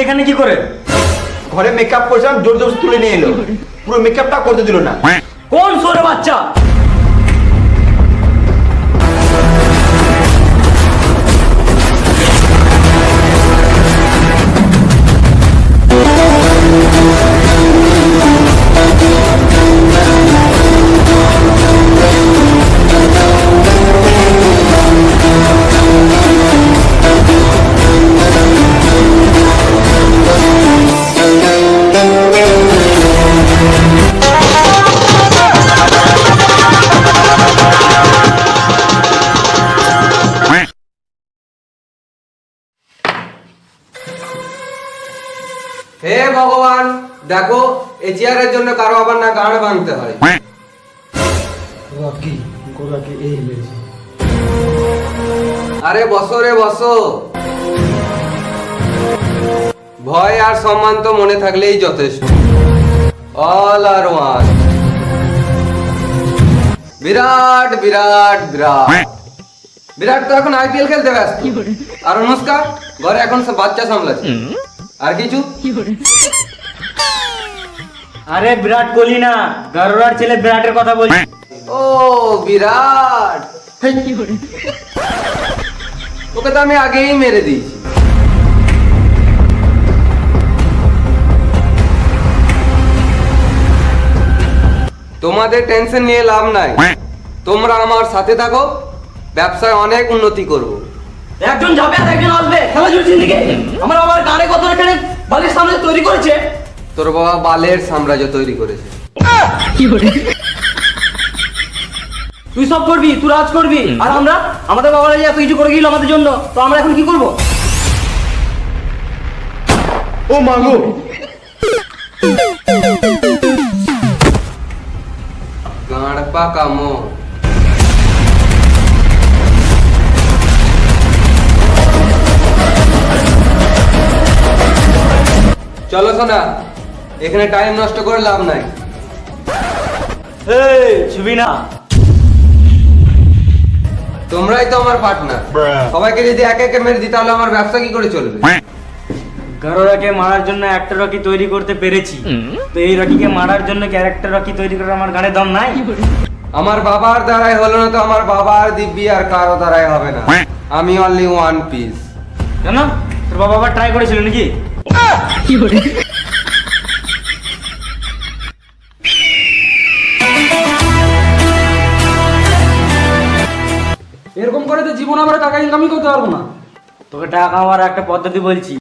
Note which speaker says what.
Speaker 1: এখানে কি করে?
Speaker 2: ঘরে মেকআপ করেছিলাম, জোর জোর তুলে নিয়ে এলো, পুরো মেকআপটা করতে দিল না।
Speaker 1: কোন সোরে বাচ্চা?
Speaker 3: হে ভগবান, দেখো এই চেয়ারের জন্য কারো আবার না গাড় ভাঙতে হয়। আরে বসো রে বসো, ভয় আর সম্মান তো মনে থাকলেই যথেষ্ট। অল আর ওয়ান। বিরাট বিরাট বিরাট বিরাট তো এখন আইপিএল খেলতে ব্যস্ত, আর অনুষ্কা ঘরে এখন সব বাচ্চা সামলাচ্ছে। আর কিছু?
Speaker 1: আরে বিরাট কোহলি না, গারোরার ছেলে বিরাটের কথা বলছি।
Speaker 3: ও বিরাট, ওকে তো আমি আগেই মেরে দিয়েছি। তোমাদের টেনশন নিয়ে লাভ নাই, তোমরা আমার সাথে থাকো, ব্যবসায় অনেক উন্নতি করব।
Speaker 1: একজন যাবে আর একজন আসবে, খেলা চলছে দিকে। আমার বাবার গানে কত এখানে বালির সামনে তৈরি করেছে।
Speaker 3: তোর বাবা বালের সাম্রাজ্য তৈরি করেছে।
Speaker 1: তুই সব করবি, তুই রাজ করবি, আর আমরা আমাদের বাবারা যে এত কিছু করে গেল আমাদের জন্য, তো আমরা এখন কি করব?
Speaker 2: ও মাগো,
Speaker 3: গাঁড় পাকা মো। চলো সোনা, এখানে টাইম নষ্ট করে লাভ নাই।
Speaker 1: এই ছবি না,
Speaker 3: তোমরাই তো আমার পার্টনার, সবাইকে যদি একে একে মেরে দিই তাহলে আমার ব্যবসা কি করে চলবে?
Speaker 1: গারোরাকে মারার জন্য একটা রকি তৈরি করতে পেরেছি, তো এই রকিকে মারার জন্য ক্যারেক্টার রকি তৈরি করে আমার গানে দম নাই।
Speaker 3: আমার বাবার দ্বারাই হলো না, তো আমার বাবা আর দিব্যি আর কারো দ্বারাই হবে না। আমি অনলি ওয়ান পিস।
Speaker 1: কেন, তোর বাবা আবার ট্রাই করেছিল নাকি?
Speaker 4: এরকম করে তো জীবন আমরা টাকা ইনকামই করতে পারবো না।
Speaker 1: তোকে টাকা কামাবার একটা পদ্ধতি বলছি।